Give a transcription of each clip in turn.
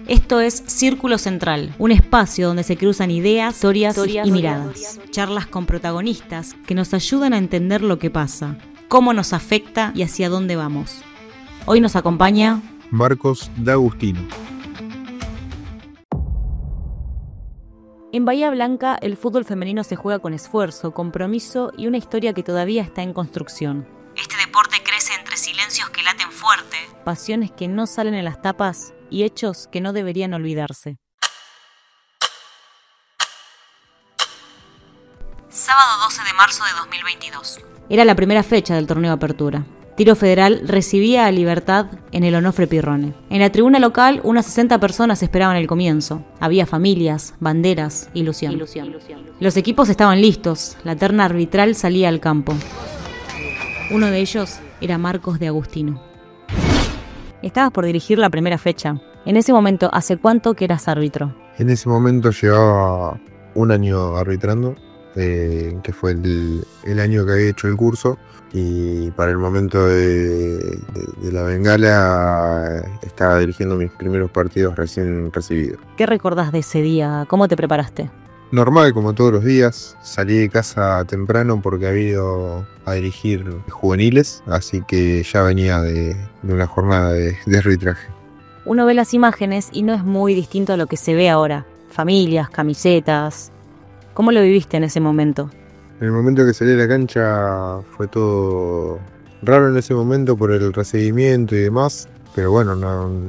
Esto es Círculo Central, un espacio donde se cruzan ideas, historias y miradas. Charlas con protagonistas que nos ayudan a entender lo que pasa, cómo nos afecta y hacia dónde vamos. Hoy nos acompaña Marcos D'Agustino. En Bahía Blanca, el fútbol femenino se juega con esfuerzo, compromiso y una historia que todavía está en construcción. Este deporte crece entre silencios que laten fuerte, pasiones que no salen en las tapas y hechos que no deberían olvidarse. Sábado 12 de marzo de 2022. Era la primera fecha del torneo Apertura. Tiro Federal recibía a Libertad en el Onofre Pirrone. En la tribuna local, unas 60 personas esperaban el comienzo. Había familias, banderas, ilusión. Los equipos estaban listos. La terna arbitral salía al campo. Uno de ellos era Marcos D'Agustino. Estabas por dirigir la primera fecha. En ese momento, ¿hace cuánto que eras árbitro? En ese momento llevaba un año arbitrando, que fue el año que había hecho el curso. Y para el momento de la bengala estaba dirigiendo mis primeros partidos recién recibidos. ¿Qué recordás de ese día? ¿Cómo te preparaste? Normal, como todos los días. Salí de casa temprano porque había ido a dirigir juveniles, así que ya venía de una jornada de arbitraje. Uno ve las imágenes y no es muy distinto a lo que se ve ahora. Familias, camisetas. ¿Cómo lo viviste en ese momento? En el momento que salí a la cancha fue todo raro en ese momento por el recibimiento y demás, pero bueno,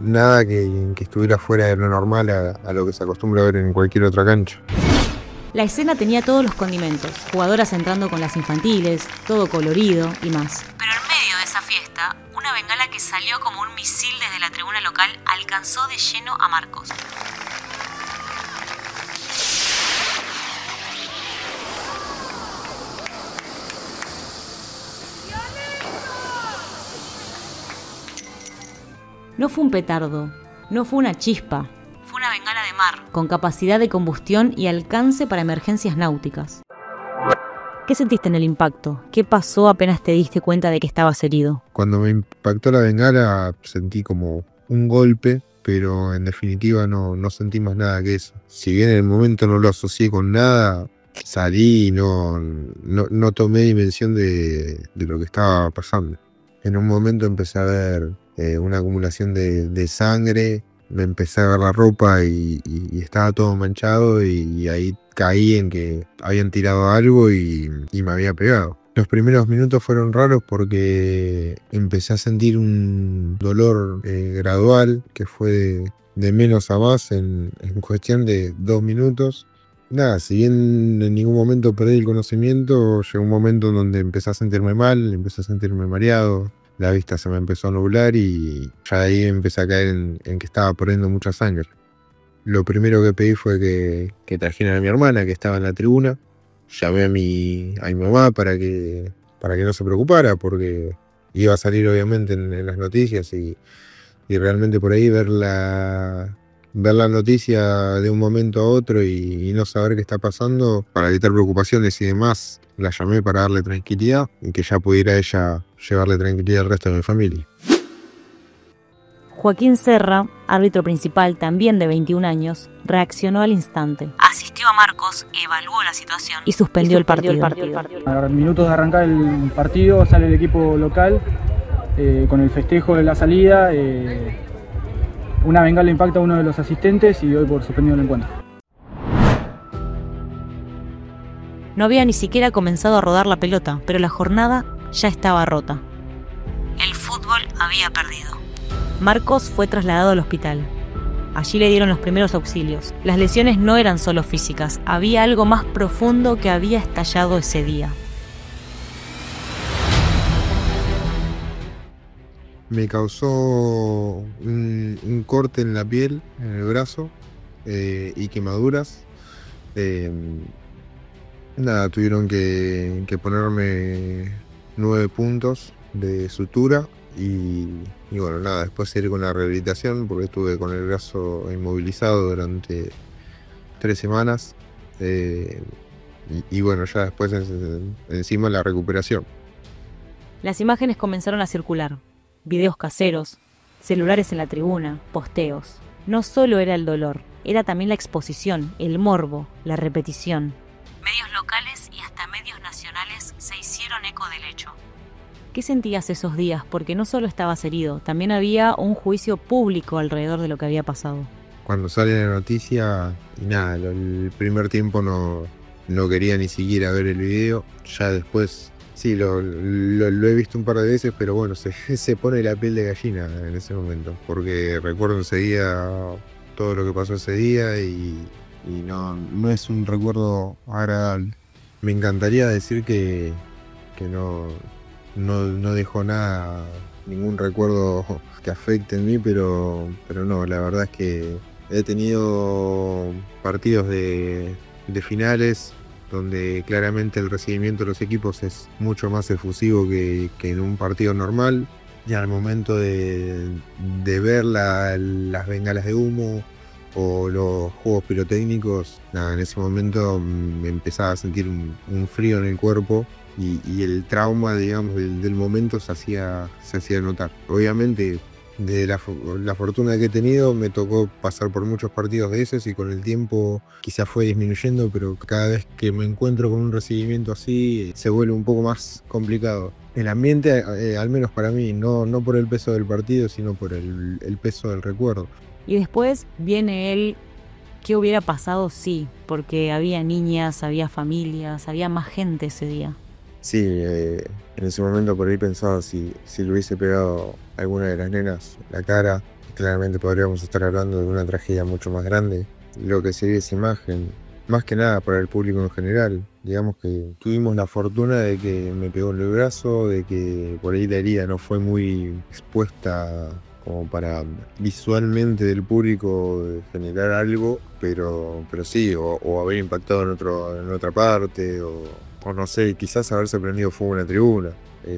nada que estuviera fuera de lo normal a lo que se acostumbra a ver en cualquier otra cancha. La escena tenía todos los condimentos, jugadoras entrando con las infantiles, todo colorido y más. Pero en medio de esa fiesta, una bengala que salió como un misil desde la tribuna local alcanzó de lleno a Marcos. No fue un petardo, no fue una chispa, fue una bengala de mar, con capacidad de combustión y alcance para emergencias náuticas. ¿Qué sentiste en el impacto? ¿Qué pasó apenas te diste cuenta de que estabas herido? Cuando me impactó la bengala sentí como un golpe, pero en definitiva no sentí más nada que eso. Si bien en el momento no lo asocié con nada, salí y no tomé dimensión de lo que estaba pasando. En un momento empecé a ver una acumulación de sangre, me empecé a ver la ropa y estaba todo manchado y ahí caí en que habían tirado algo y me había pegado. Los primeros minutos fueron raros porque empecé a sentir un dolor gradual que fue de menos a más en cuestión de 2 minutos. Nada, si bien en ningún momento perdí el conocimiento, llegó un momento en donde empecé a sentirme mal, empecé a sentirme mareado. La vista se me empezó a nublar y ya de ahí empecé a caer en que estaba perdiendo mucha sangre. Lo primero que pedí fue que trajeran a mi hermana, que estaba en la tribuna. Llamé a mi mamá para que no se preocupara, porque iba a salir obviamente en las noticias y realmente por ahí ver la noticia de un momento a otro y no saber qué está pasando, para evitar preocupaciones y demás, la llamé para darle tranquilidad y que ya pudiera ella llevarle tranquilidad al resto de mi familia. Joaquín Serra, árbitro principal también de 21 años, reaccionó al instante. Asistió a Marcos, evaluó la situación y suspendió el partido. A minutos de arrancar el partido sale el equipo local con el festejo de la salida. Una bengala impacta a uno de los asistentes y doy por suspendido el encuentro. No había ni siquiera comenzado a rodar la pelota, pero la jornada ya estaba rota. El fútbol había perdido. Marcos fue trasladado al hospital. Allí le dieron los primeros auxilios. Las lesiones no eran solo físicas, había algo más profundo que había estallado ese día. Me causó un corte en la piel, en el brazo, y quemaduras. Nada, tuvieron que ponerme 9 puntos de sutura y bueno, nada, después seguir con la rehabilitación porque estuve con el brazo inmovilizado durante 3 semanas y bueno, ya después encima la recuperación. Las imágenes comenzaron a circular, videos caseros, celulares en la tribuna, posteos. no solo era el dolor, era también la exposición, el morbo, la repetición. Medios locales y hasta medios nacionales se hicieron eco del hecho. ¿Qué sentías esos días? Porque no solo estabas herido, también había un juicio público alrededor de lo que había pasado. Cuando sale la noticia, y nada, el primer tiempo no quería ni siquiera ver el video. Ya después, sí, lo he visto un par de veces, pero bueno, se pone la piel de gallina en ese momento. Porque recuerdo enseguida todo lo que pasó ese día y no es un recuerdo agradable. Me encantaría decir que no dejó nada, ningún recuerdo que afecte en mí, pero no, la verdad es que he tenido partidos de finales donde claramente el recibimiento de los equipos es mucho más efusivo que en un partido normal. Y al momento de ver las bengalas de humo o los juegos pirotécnicos, nada, en ese momento me empezaba a sentir un frío en el cuerpo. Y el trauma, digamos, del momento se hacía notar. Obviamente, de la fortuna que he tenido, me tocó pasar por muchos partidos de esos y con el tiempo quizás fue disminuyendo, pero cada vez que me encuentro con un recibimiento así, se vuelve un poco más complicado. El ambiente, al menos para mí, no por el peso del partido, sino por el peso del recuerdo. Y después viene el ¿qué hubiera pasado? Sí, porque había niñas, había familias, había más gente ese día. Sí, en ese momento por ahí pensaba si le hubiese pegado a alguna de las nenas la cara, claramente podríamos estar hablando de una tragedia mucho más grande. Lo que se ve esa imagen, más que nada para el público en general, digamos que tuvimos la fortuna de que me pegó en el brazo, de que por ahí la herida no fue muy expuesta como para visualmente del público generar algo, pero sí, o haber impactado en otra parte, o no sé, quizás haberse prendido fuego en la tribuna.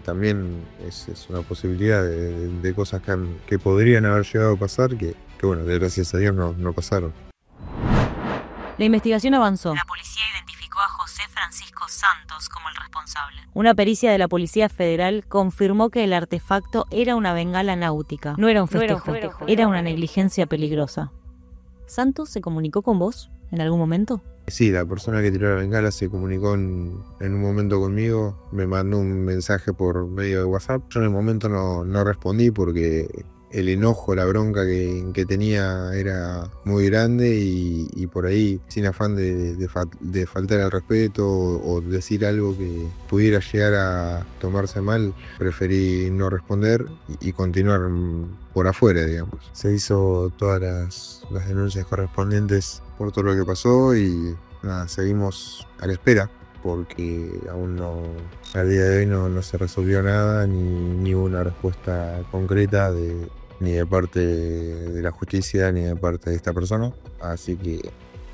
También es una posibilidad de cosas que podrían haber llegado a pasar, que bueno, gracias a Dios no pasaron. La investigación avanzó. La policía identificó a José Francisco Santos como el responsable. Una pericia de la Policía Federal confirmó que el artefacto era una bengala náutica. No era un festejo, era una negligencia peligrosa. ¿Santos se comunicó con vos en algún momento? Sí, la persona que tiró la bengala se comunicó en un momento conmigo, me mandó un mensaje por medio de WhatsApp. Yo en el momento no respondí porque el enojo, la bronca que tenía era muy grande y por ahí, sin afán de faltar al respeto o decir algo que pudiera llegar a tomarse mal, preferí no responder y continuar por afuera, digamos. Se hizo todas las denuncias correspondientes por todo lo que pasó y nada, seguimos a la espera porque aún al día de hoy no se resolvió nada ni hubo una respuesta concreta ni de parte de la justicia ni de parte de esta persona, así que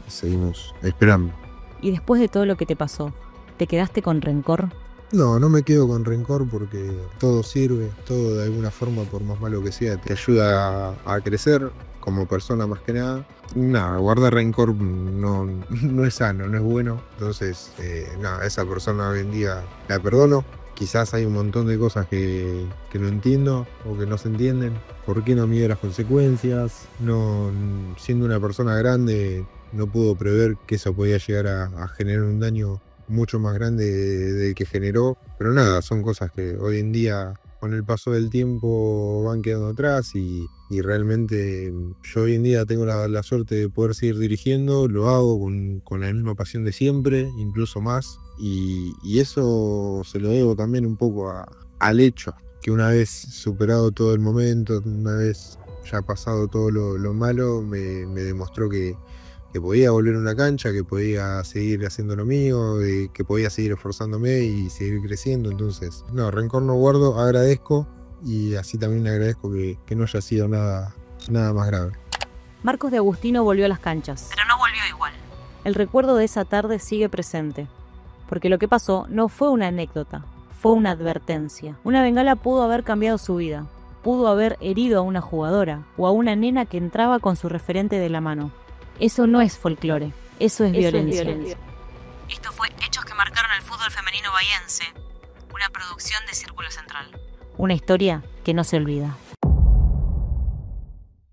seguimos esperando. ¿Y después de todo lo que te pasó, te quedaste con rencor? No me quedo con rencor porque todo sirve, todo de alguna forma, por más malo que sea, te ayuda a crecer como persona más que nada. Nada, guardar rencor no es sano, no es bueno. Entonces, esa persona hoy en día la perdono. Quizás hay un montón de cosas que no entiendo o que no se entienden. ¿Por qué no mide las consecuencias? No, siendo una persona grande, no pudo prever que eso podía llegar a generar un daño mucho más grande del que generó. Pero nada, son cosas que hoy en día, con el paso del tiempo, van quedando atrás y realmente yo hoy en día tengo la suerte de poder seguir dirigiendo, lo hago con la misma pasión de siempre, incluso más, y eso se lo debo también un poco al hecho que una vez superado todo el momento, una vez ya pasado todo lo malo, me demostró que podía volver a una cancha, que podía seguir haciendo lo mío, que podía seguir esforzándome y seguir creciendo. Entonces, rencor no guardo, agradezco y así también agradezco que no haya sido nada más grave. Marcos de Agustino volvió a las canchas. Pero no volvió igual. El recuerdo de esa tarde sigue presente, porque lo que pasó no fue una anécdota, fue una advertencia. Una bengala pudo haber cambiado su vida, pudo haber herido a una jugadora o a una nena que entraba con su referente de la mano. Eso no es folclore, eso es violencia. Esto fue Hechos que marcaron el fútbol femenino bahiense, una producción de Círculo Central. Una historia que no se olvida.